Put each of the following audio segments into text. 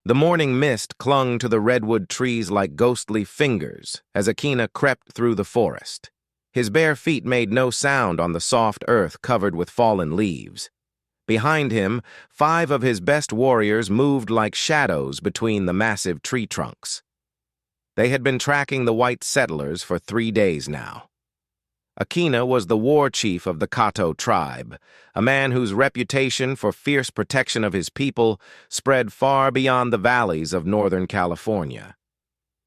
The morning mist clung to the redwood trees like ghostly fingers as Akina crept through the forest. His bare feet made no sound on the soft earth covered with fallen leaves. Behind him, 5 of his best warriors moved like shadows between the massive tree trunks. They had been tracking the white settlers for 3 days now. Akina was the war chief of the Cahto tribe, a man whose reputation for fierce protection of his people spread far beyond the valleys of Northern California.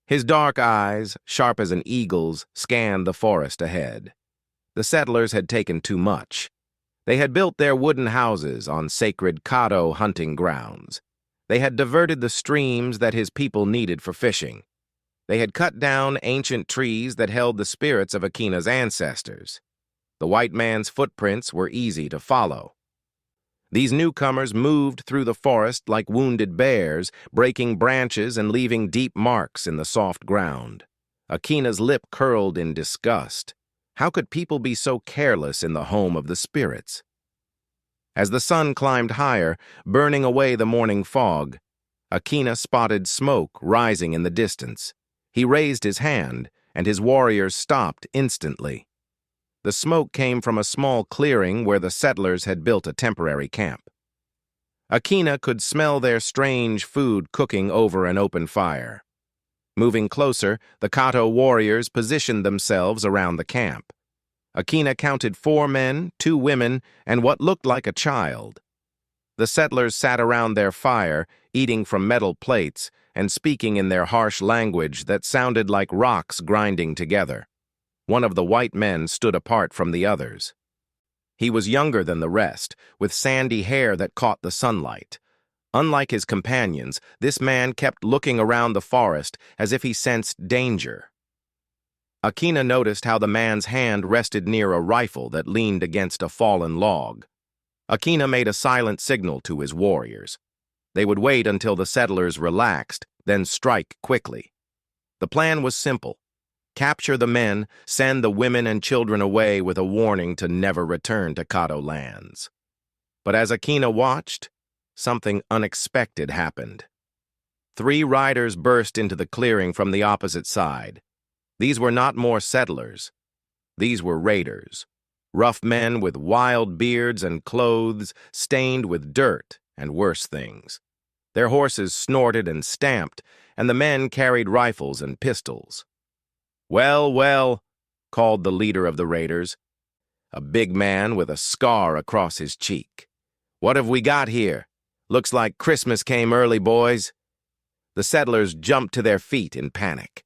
His dark eyes, sharp as an eagle's, scanned the forest ahead. The settlers had taken too much. They had built their wooden houses on sacred Cahto hunting grounds. They had diverted the streams that his people needed for fishing. They had cut down ancient trees that held the spirits of Akina's ancestors. The white man's footprints were easy to follow. These newcomers moved through the forest like wounded bears, breaking branches and leaving deep marks in the soft ground. Akina's lip curled in disgust. How could people be so careless in the home of the spirits? As the sun climbed higher, burning away the morning fog, Akina spotted smoke rising in the distance. He raised his hand, and his warriors stopped instantly. The smoke came from a small clearing where the settlers had built a temporary camp. Akina could smell their strange food cooking over an open fire. Moving closer, the Cahto warriors positioned themselves around the camp. Akina counted 4 men, 2 women, and what looked like a child. The settlers sat around their fire, eating from metal plates and speaking in their harsh language that sounded like rocks grinding together. One of the white men stood apart from the others. He was younger than the rest, with sandy hair that caught the sunlight. Unlike his companions, this man kept looking around the forest as if he sensed danger. Akina noticed how the man's hand rested near a rifle that leaned against a fallen log. Akina made a silent signal to his warriors. They would wait until the settlers relaxed, then strike quickly. The plan was simple. Capture the men, send the women and children away with a warning to never return to Cahto lands. But as Akina watched, something unexpected happened. 3 riders burst into the clearing from the opposite side. These were not more settlers. These were raiders, rough men with wild beards and clothes stained with dirt and worse things. Their horses snorted and stamped, and the men carried rifles and pistols. "Well, well," called the leader of the raiders, a big man with a scar across his cheek. "What have we got here? Looks like Christmas came early, boys." The settlers jumped to their feet in panic.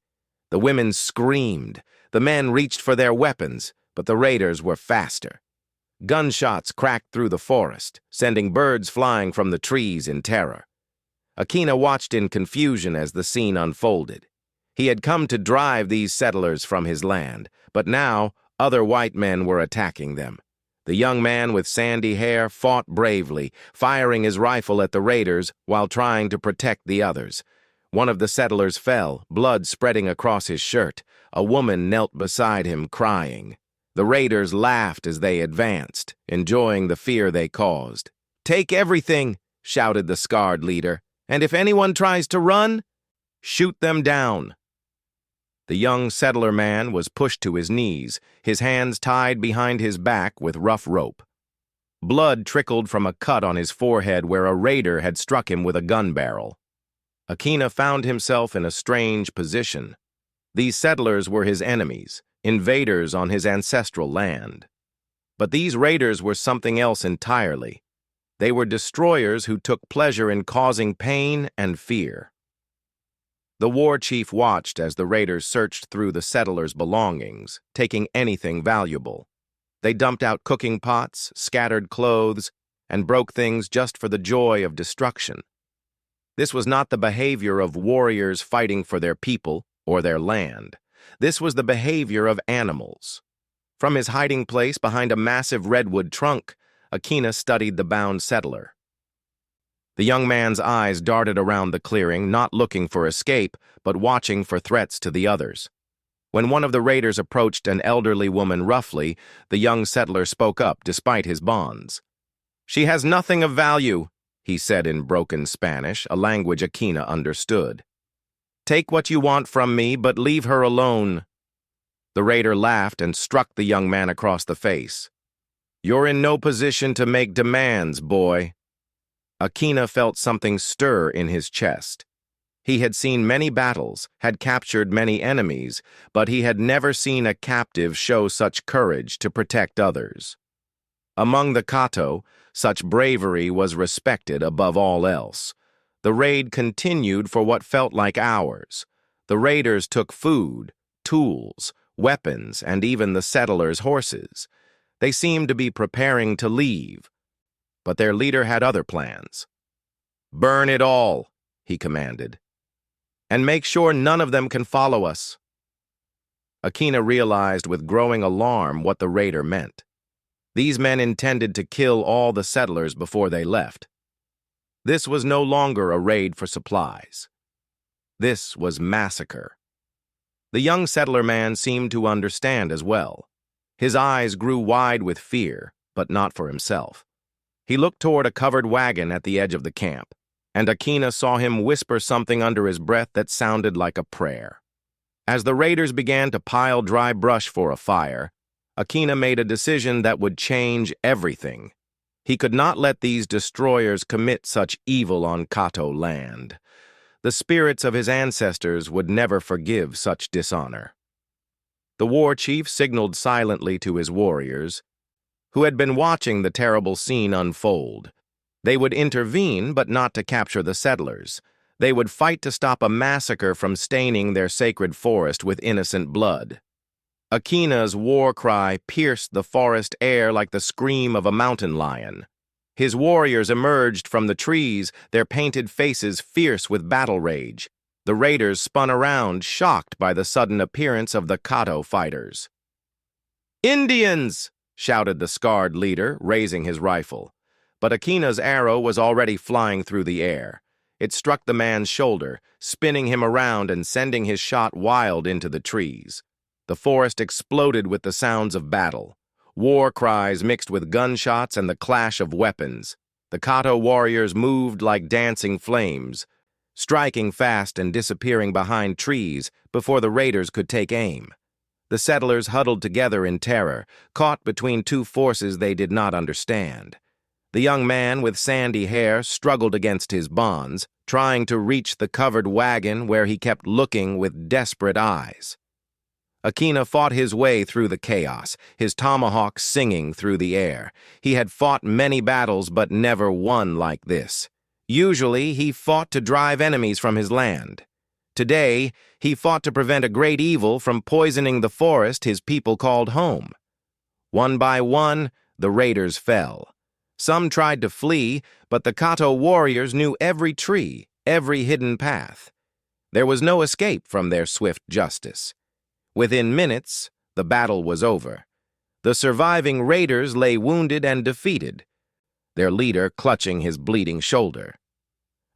The women screamed. The men reached for their weapons, but the raiders were faster. Gunshots cracked through the forest, sending birds flying from the trees in terror. Akina watched in confusion as the scene unfolded. He had come to drive these settlers from his land, but now other white men were attacking them. The young man with sandy hair fought bravely, firing his rifle at the raiders while trying to protect the others. One of the settlers fell, blood spreading across his shirt. A woman knelt beside him, crying. The raiders laughed as they advanced, enjoying the fear they caused. "Take everything," shouted the scarred leader, "and if anyone tries to run, shoot them down." The young settler man was pushed to his knees, his hands tied behind his back with rough rope. Blood trickled from a cut on his forehead where a raider had struck him with a gun barrel. Akina found himself in a strange position. These settlers were his enemies, invaders on his ancestral land. But these raiders were something else entirely. They were destroyers who took pleasure in causing pain and fear. The war chief watched as the raiders searched through the settlers' belongings, taking anything valuable. They dumped out cooking pots, scattered clothes, and broke things just for the joy of destruction. This was not the behavior of warriors fighting for their people or their land. This was the behavior of animals. From his hiding place behind a massive redwood trunk, Akina studied the bound settler. The young man's eyes darted around the clearing, not looking for escape, but watching for threats to the others. When one of the raiders approached an elderly woman roughly, the young settler spoke up despite his bonds. "She has nothing of value," he said in broken Spanish, a language Akina understood. "Take what you want from me, but leave her alone." The raider laughed and struck the young man across the face. "You're in no position to make demands, boy." Akina felt something stir in his chest. He had seen many battles, had captured many enemies, but he had never seen a captive show such courage to protect others. Among the Cahto, such bravery was respected above all else. The raid continued for what felt like hours. The raiders took food, tools, weapons, and even the settlers' horses. They seemed to be preparing to leave, but their leader had other plans. "Burn it all," he commanded, "and make sure none of them can follow us." Akina realized with growing alarm what the raider meant. These men intended to kill all the settlers before they left. This was no longer a raid for supplies. This was massacre. The young settler man seemed to understand as well. His eyes grew wide with fear, but not for himself. He looked toward a covered wagon at the edge of the camp, and Akina saw him whisper something under his breath that sounded like a prayer. As the raiders began to pile dry brush for a fire, Akina made a decision that would change everything. He could not let these destroyers commit such evil on Cahto land. The spirits of his ancestors would never forgive such dishonor. The war chief signaled silently to his warriors, who had been watching the terrible scene unfold. They would intervene, but not to capture the settlers. They would fight to stop a massacre from staining their sacred forest with innocent blood. Akina's war cry pierced the forest air like the scream of a mountain lion. His warriors emerged from the trees, their painted faces fierce with battle rage. The raiders spun around, shocked by the sudden appearance of the Cahto fighters. "Indians!" shouted the scarred leader, raising his rifle. But Akina's arrow was already flying through the air. It struck the man's shoulder, spinning him around and sending his shot wild into the trees. The forest exploded with the sounds of battle. War cries mixed with gunshots and the clash of weapons. The Cahto warriors moved like dancing flames, striking fast and disappearing behind trees before the raiders could take aim. The settlers huddled together in terror, caught between two forces they did not understand. The young man with sandy hair struggled against his bonds, trying to reach the covered wagon where he kept looking with desperate eyes. Akina fought his way through the chaos, his tomahawk singing through the air. He had fought many battles, but never one like this. Usually, he fought to drive enemies from his land. Today, he fought to prevent a great evil from poisoning the forest his people called home. One by one, the raiders fell. Some tried to flee, but the Cahto warriors knew every tree, every hidden path. There was no escape from their swift justice. Within minutes, the battle was over. The surviving raiders lay wounded and defeated, their leader clutching his bleeding shoulder.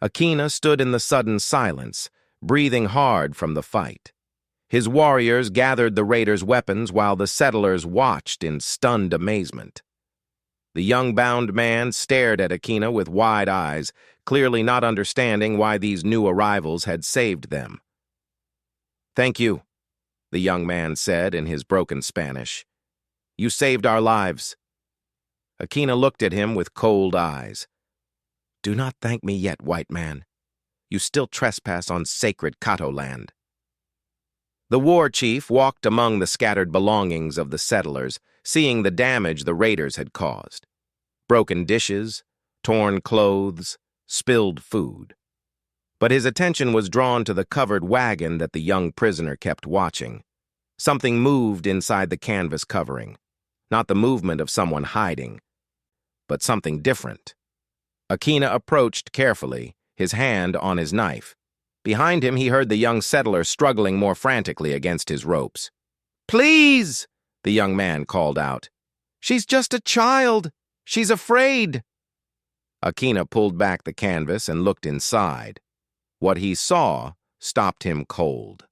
Akina stood in the sudden silence, breathing hard from the fight. His warriors gathered the raiders' weapons while the settlers watched in stunned amazement. The young bound man stared at Akina with wide eyes, clearly not understanding why these new arrivals had saved them. "Thank you," the young man said in his broken Spanish. "You saved our lives." Akina looked at him with cold eyes. "Do not thank me yet, white man. You still trespass on sacred Cahto land." The war chief walked among the scattered belongings of the settlers, seeing the damage the raiders had caused. Broken dishes, torn clothes, spilled food. But his attention was drawn to the covered wagon that the young prisoner kept watching. Something moved inside the canvas covering. Not the movement of someone hiding, but something different. Akina approached carefully, his hand on his knife. Behind him, he heard the young settler struggling more frantically against his ropes. "Please!" the young man called out. "She's just a child. She's afraid." Akina pulled back the canvas and looked inside. What he saw stopped him cold.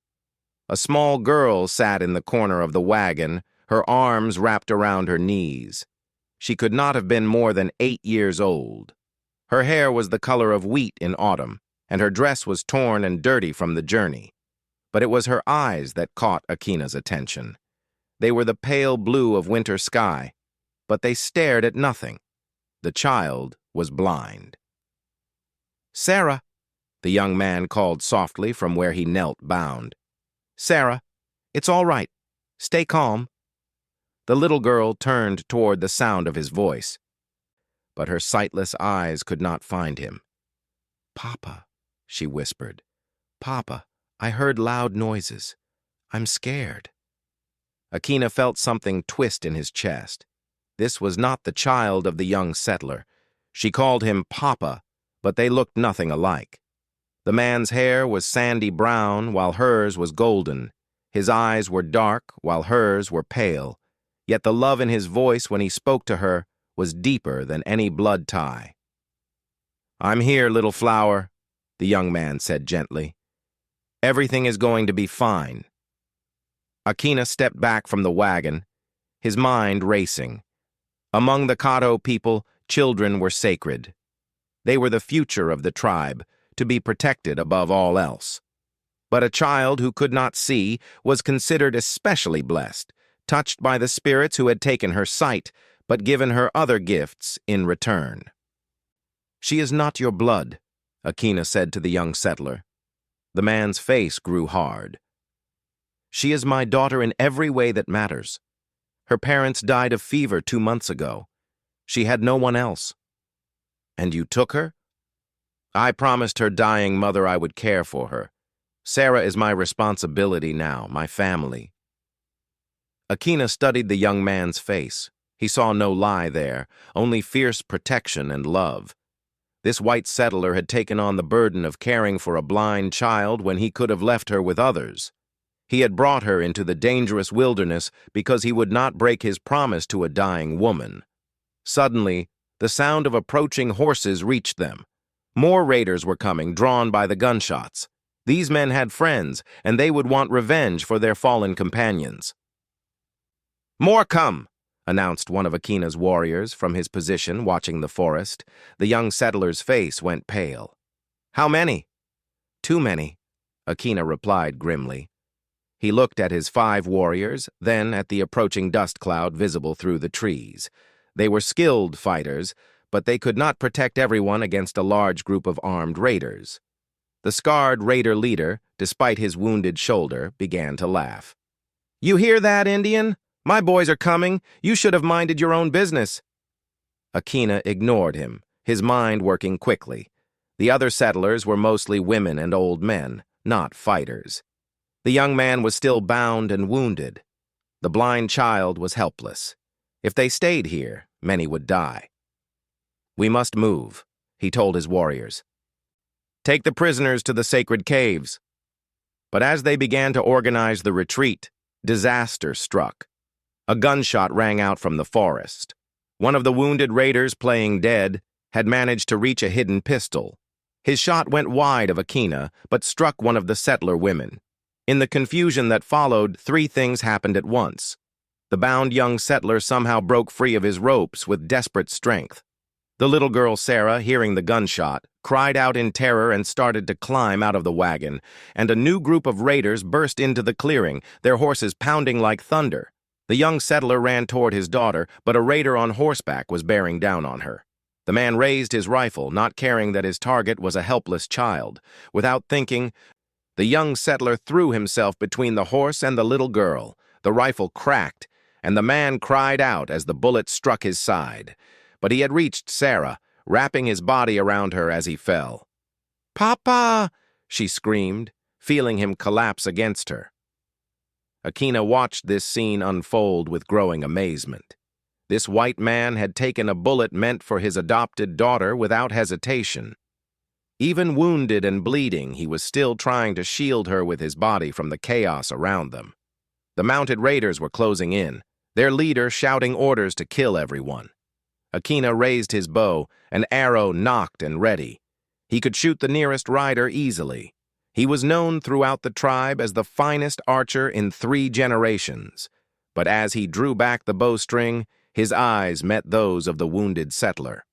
A small girl sat in the corner of the wagon, her arms wrapped around her knees. She could not have been more than 8 years old. Her hair was the color of wheat in autumn, and her dress was torn and dirty from the journey. But it was her eyes that caught Akina's attention. They were the pale blue of winter sky, but they stared at nothing. The child was blind. "Sarah," the young man called softly from where he knelt bound. "Sarah, it's all right. Stay calm." The little girl turned toward the sound of his voice, but her sightless eyes could not find him. "Papa," she whispered. "Papa, I heard loud noises. I'm scared." Akina felt something twist in his chest. This was not the child of the young settler. She called him Papa, but they looked nothing alike. The man's hair was sandy brown, while hers was golden. His eyes were dark, while hers were pale. Yet the love in his voice when he spoke to her was deeper than any blood tie. "I'm here, little flower," the young man said gently. "Everything is going to be fine." Akina stepped back from the wagon, his mind racing. Among the Cahto people, children were sacred. They were the future of the tribe, to be protected above all else. But a child who could not see was considered especially blessed, touched by the spirits who had taken her sight, but given her other gifts in return. "She is not your blood," Akina said to the young settler. The man's face grew hard. "She is my daughter in every way that matters. Her parents died of fever 2 months ago. She had no one else." "And you took her?" "I promised her dying mother I would care for her. Sarah is my responsibility now, my family." Akina studied the young man's face. He saw no lie there, only fierce protection and love. This white settler had taken on the burden of caring for a blind child when he could have left her with others. He had brought her into the dangerous wilderness because he would not break his promise to a dying woman. Suddenly, the sound of approaching horses reached them. More raiders were coming, drawn by the gunshots. These men had friends, and they would want revenge for their fallen companions. "More come," announced one of Akina's warriors from his position watching the forest. The young settler's face went pale. "How many?" "Too many," Akina replied grimly. He looked at his 5 warriors, then at the approaching dust cloud visible through the trees. They were skilled fighters, but they could not protect everyone against a large group of armed raiders. The scarred raider leader, despite his wounded shoulder, began to laugh. "You hear that, Indian? My boys are coming. You should have minded your own business." Akina ignored him, his mind working quickly. The other settlers were mostly women and old men, not fighters. The young man was still bound and wounded. The blind child was helpless. If they stayed here, many would die. "We must move," he told his warriors. "Take the prisoners to the sacred caves." But as they began to organize the retreat, disaster struck. A gunshot rang out from the forest. One of the wounded raiders, playing dead, had managed to reach a hidden pistol. His shot went wide of Akina, but struck one of the settler women. In the confusion that followed, 3 things happened at once. The bound young settler somehow broke free of his ropes with desperate strength. The little girl Sarah, hearing the gunshot, cried out in terror and started to climb out of the wagon, and a new group of raiders burst into the clearing, their horses pounding like thunder. The young settler ran toward his daughter, but a raider on horseback was bearing down on her. The man raised his rifle, not caring that his target was a helpless child. Without thinking, the young settler threw himself between the horse and the little girl. The rifle cracked, and the man cried out as the bullet struck his side. But he had reached Sarah, wrapping his body around her as he fell. "Papa!" she screamed, feeling him collapse against her. Akina watched this scene unfold with growing amazement. This white man had taken a bullet meant for his adopted daughter without hesitation. Even wounded and bleeding, he was still trying to shield her with his body from the chaos around them. The mounted raiders were closing in, their leader shouting orders to kill everyone. Akina raised his bow, an arrow nocked and ready. He could shoot the nearest rider easily. He was known throughout the tribe as the finest archer in 3 generations. But as he drew back the bowstring, his eyes met those of the wounded settler.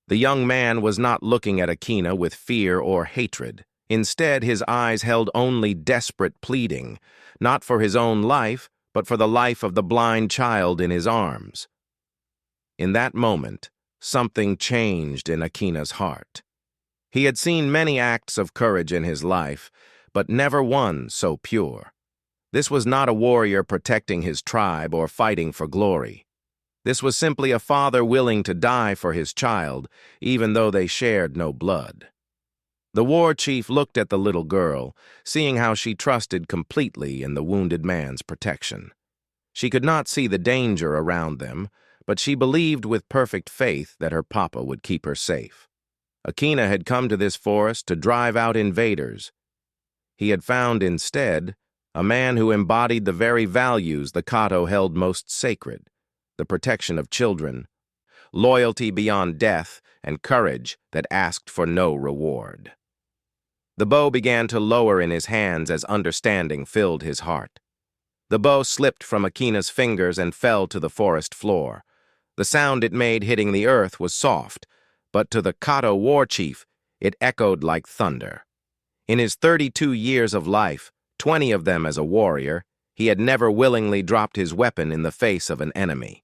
The young man was not looking at Akina with fear or hatred. Instead, his eyes held only desperate pleading, not for his own life, but for the life of the blind child in his arms. In that moment, something changed in Akina's heart. He had seen many acts of courage in his life, but never one so pure. This was not a warrior protecting his tribe or fighting for glory. This was simply a father willing to die for his child, even though they shared no blood. The war chief looked at the little girl, seeing how she trusted completely in the wounded man's protection. She could not see the danger around them, but she believed with perfect faith that her papa would keep her safe. Akina had come to this forest to drive out invaders. He had found instead a man who embodied the very values the Cahto held most sacred: the protection of children, loyalty beyond death, and courage that asked for no reward. The bow began to lower in his hands as understanding filled his heart. The bow slipped from Akina's fingers and fell to the forest floor. The sound it made hitting the earth was soft, but to the Cahto war chief, it echoed like thunder. In his 32 years of life, 20 of them as a warrior, he had never willingly dropped his weapon in the face of an enemy.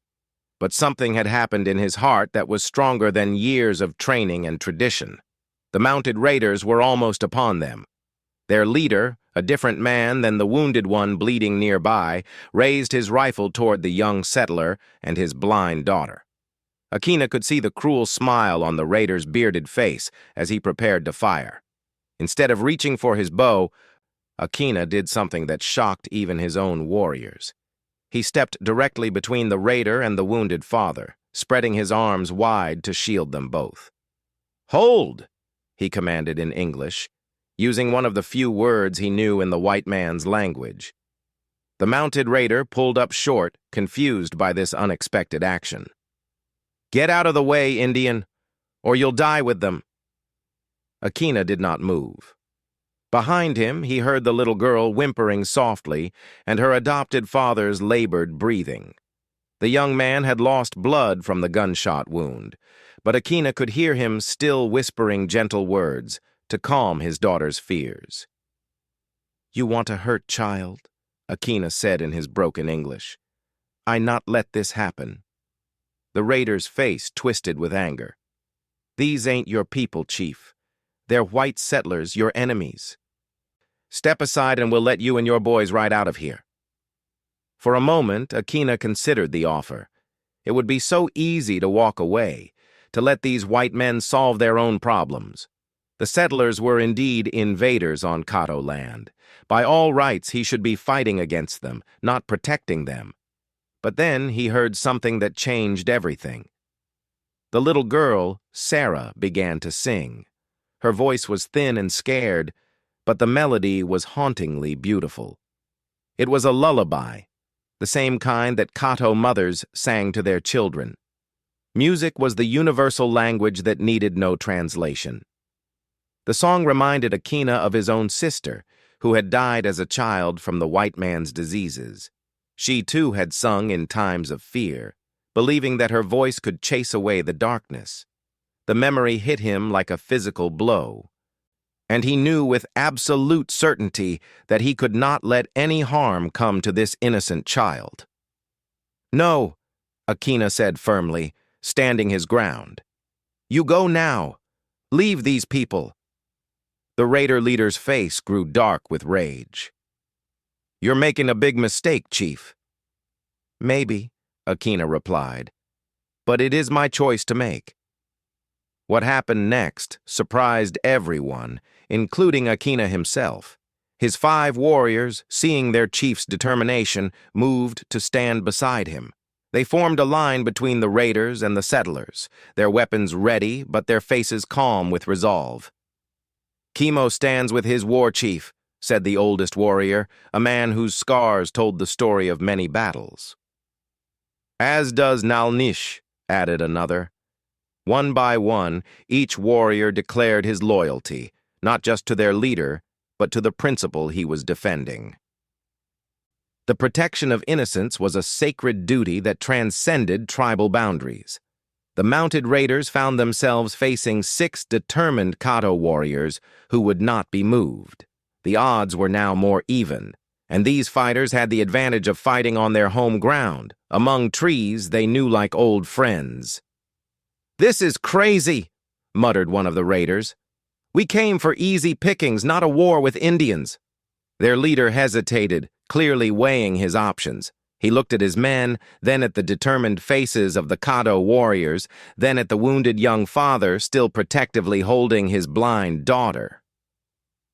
But something had happened in his heart that was stronger than years of training and tradition. The mounted raiders were almost upon them. Their leader, a different man than the wounded one bleeding nearby, raised his rifle toward the young settler and his blind daughter. Akina could see the cruel smile on the raider's bearded face as he prepared to fire. Instead of reaching for his bow, Akina did something that shocked even his own warriors. He stepped directly between the raider and the wounded father, spreading his arms wide to shield them both. "Hold!" he commanded in English, using one of the few words he knew in the white man's language. The mounted raider pulled up short, confused by this unexpected action. "Get out of the way, Indian, or you'll die with them." Akina did not move. Behind him, he heard the little girl whimpering softly and her adopted father's labored breathing. The young man had lost blood from the gunshot wound, but Akina could hear him still whispering gentle words to calm his daughter's fears. "You want to hurt child," Akina said in his broken English. "I not let this happen." The raider's face twisted with anger. "These ain't your people, chief. They're white settlers, your enemies. Step aside and we'll let you and your boys ride out of here." For a moment, Akina considered the offer. It would be so easy to walk away, to let these white men solve their own problems. The settlers were indeed invaders on Cahto land. By all rights, he should be fighting against them, not protecting them. But then he heard something that changed everything. The little girl, Sarah, began to sing. Her voice was thin and scared, but the melody was hauntingly beautiful. It was a lullaby, the same kind that Cahto mothers sang to their children. Music was the universal language that needed no translation. The song reminded Akina of his own sister, who had died as a child from the white man's diseases. She too had sung in times of fear, believing that her voice could chase away the darkness. The memory hit him like a physical blow, and he knew with absolute certainty that he could not let any harm come to this innocent child. "No," Akina said firmly, standing his ground. "You go now. Leave these people." The raider leader's face grew dark with rage. "You're making a big mistake, Chief." "Maybe," Akina replied, "but it is my choice to make." What happened next surprised everyone, including Akina himself. His 5 warriors, seeing their chief's determination, moved to stand beside him. They formed a line between the raiders and the settlers, their weapons ready but their faces calm with resolve. "Kimo stands with his war chief," said the oldest warrior, a man whose scars told the story of many battles. "As does Nalnish," added another. One by one, each warrior declared his loyalty, not just to their leader, but to the principle he was defending. The protection of innocence was a sacred duty that transcended tribal boundaries. The mounted raiders found themselves facing 6 determined Cahto warriors who would not be moved. The odds were now more even, and these fighters had the advantage of fighting on their home ground, among trees they knew like old friends. "This is crazy," muttered one of the raiders. "We came for easy pickings, not a war with Indians." Their leader hesitated, clearly weighing his options. He looked at his men, then at the determined faces of the Cahto warriors, then at the wounded young father still protectively holding his blind daughter.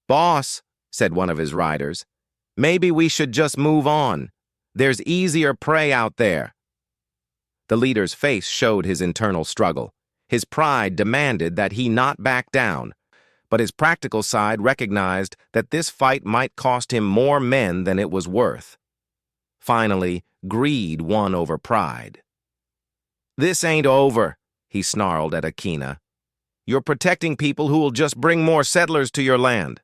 "Boss," said one of his riders, "maybe we should just move on. There's easier prey out there." The leader's face showed his internal struggle. His pride demanded that he not back down, but his practical side recognized that this fight might cost him more men than it was worth. Finally, greed won over pride. "This ain't over," he snarled at Akina. "You're protecting people who will just bring more settlers to your land."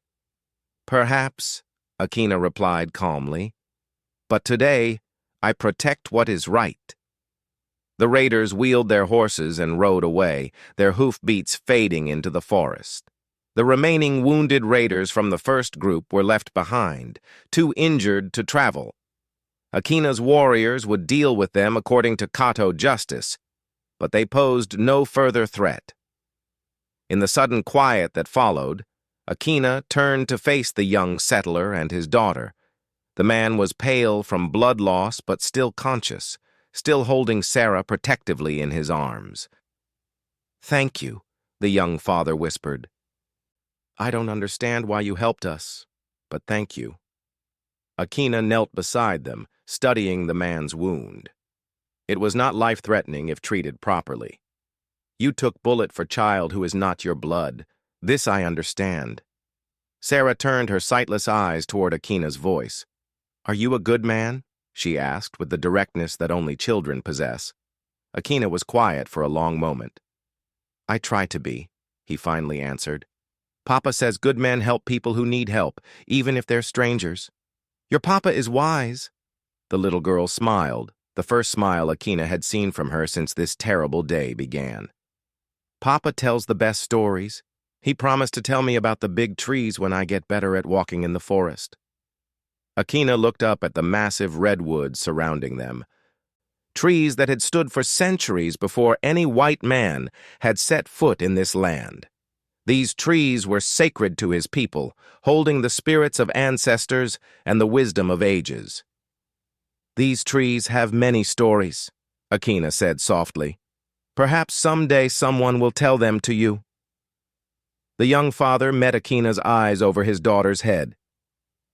"Perhaps," Akina replied calmly, "but today I protect what is right." The raiders wheeled their horses and rode away, their hoofbeats fading into the forest. The remaining wounded raiders from the first group were left behind, too injured to travel. Akina's warriors would deal with them according to Cahto justice, but they posed no further threat. In the sudden quiet that followed, Akina turned to face the young settler and his daughter. The man was pale from blood loss but still conscious, still holding Sarah protectively in his arms. "Thank you," the young father whispered. "I don't understand why you helped us, but thank you." Akina knelt beside them, studying the man's wound. It was not life-threatening if treated properly. "You took bullet for child who is not your blood. This I understand." Sarah turned her sightless eyes toward Akina's voice. "Are you a good man?" she asked with the directness that only children possess. Akina was quiet for a long moment. "I try to be," he finally answered. "Papa says good men help people who need help, even if they're strangers." "Your papa is wise." The little girl smiled, the first smile Akina had seen from her since this terrible day began. "Papa tells the best stories. He promised to tell me about the big trees when I get better at walking in the forest." Akina looked up at the massive redwoods surrounding them, trees that had stood for centuries before any white man had set foot in this land. These trees were sacred to his people, holding the spirits of ancestors and the wisdom of ages. "These trees have many stories," Akina said softly. "Perhaps someday someone will tell them to you." The young father met Akina's eyes over his daughter's head.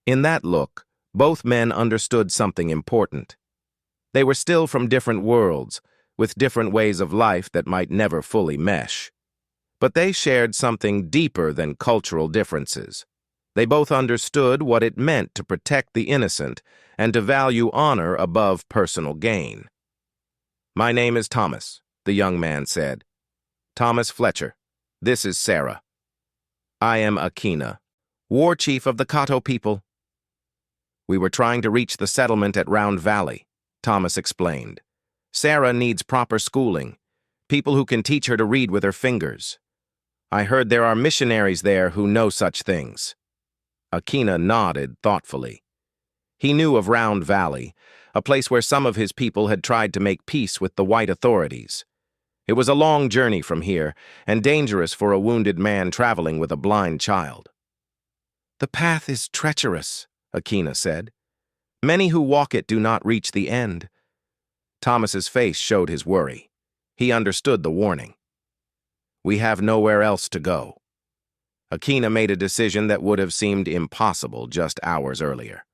In that look, both men understood something important. They were still from different worlds, with different ways of life that might never fully mesh. But they shared something deeper than cultural differences. They both understood what it meant to protect the innocent and to value honor above personal gain. "My name is Thomas," the young man said. "Thomas Fletcher. This is Sarah. I am Akina, war chief of the Cahto people." "We were trying to reach the settlement at Round Valley," Thomas explained. "Sarah needs proper schooling, people who can teach her to read with her fingers. I heard there are missionaries there who know such things." Akina nodded thoughtfully. He knew of Round Valley, a place where some of his people had tried to make peace with the white authorities. It was a long journey from here, and dangerous for a wounded man traveling with a blind child. "The path is treacherous," Akina said. "Many who walk it do not reach the end." Thomas's face showed his worry. He understood the warning. "We have nowhere else to go." Akina made a decision that would have seemed impossible just hours earlier.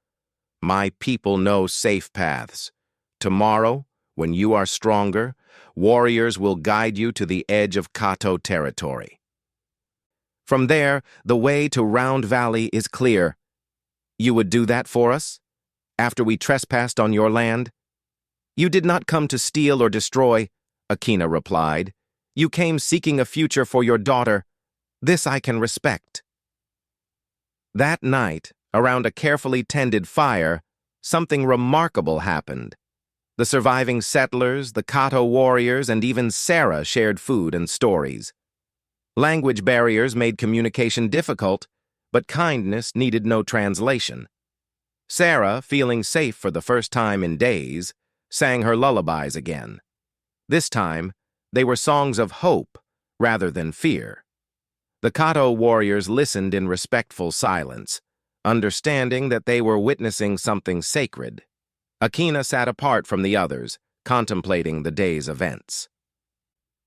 "My people know safe paths. Tomorrow, when you are stronger, warriors will guide you to the edge of Cahto territory. From there, the way to Round Valley is clear. You would do that for us? After we trespassed on your land?" "You did not come to steal or destroy," Akina replied. "You came seeking a future for your daughter. This I can respect." That night, around a carefully tended fire, something remarkable happened. The surviving settlers, the Cahto warriors, and even Sarah shared food and stories. Language barriers made communication difficult, but kindness needed no translation. Sarah, feeling safe for the first time in days, sang her lullabies again. This time, they were songs of hope rather than fear. The Cahto warriors listened in respectful silence, understanding that they were witnessing something sacred. Akina sat apart from the others, contemplating the day's events.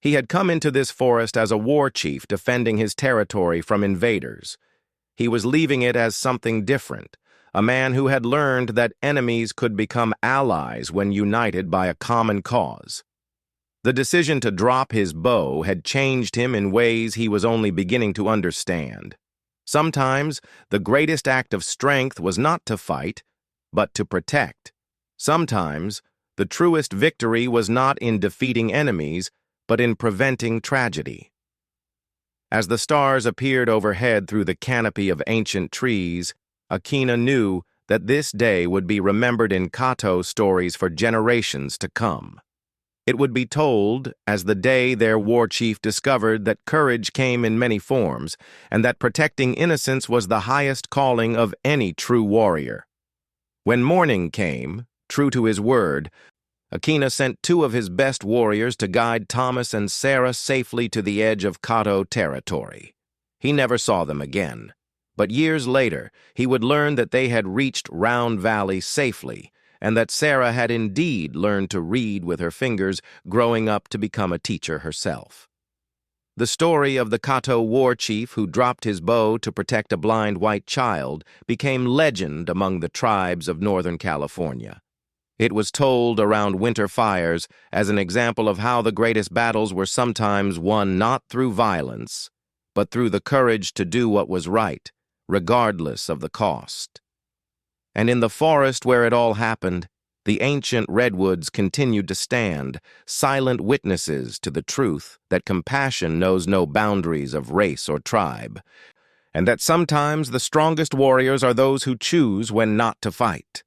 He had come into this forest as a war chief defending his territory from invaders. He was leaving it as something different, a man who had learned that enemies could become allies when united by a common cause. The decision to drop his bow had changed him in ways he was only beginning to understand. Sometimes, the greatest act of strength was not to fight, but to protect. Sometimes, the truest victory was not in defeating enemies, but in preventing tragedy. As the stars appeared overhead through the canopy of ancient trees, Akina knew that this day would be remembered in Cahto stories for generations to come. It would be told as the day their war chief discovered that courage came in many forms, and that protecting innocence was the highest calling of any true warrior. When morning came, true to his word, Akina sent 2 of his best warriors to guide Thomas and Sarah safely to the edge of Cahto territory. He never saw them again, but years later he would learn that they had reached Round Valley safely, and that Sarah had indeed learned to read with her fingers, growing up to become a teacher herself. The story of the Cahto war chief who dropped his bow to protect a blind white child became legend among the tribes of Northern California. It was told around winter fires as an example of how the greatest battles were sometimes won not through violence, but through the courage to do what was right, regardless of the cost. And in the forest where it all happened, the ancient redwoods continued to stand, silent witnesses to the truth that compassion knows no boundaries of race or tribe, and that sometimes the strongest warriors are those who choose when not to fight.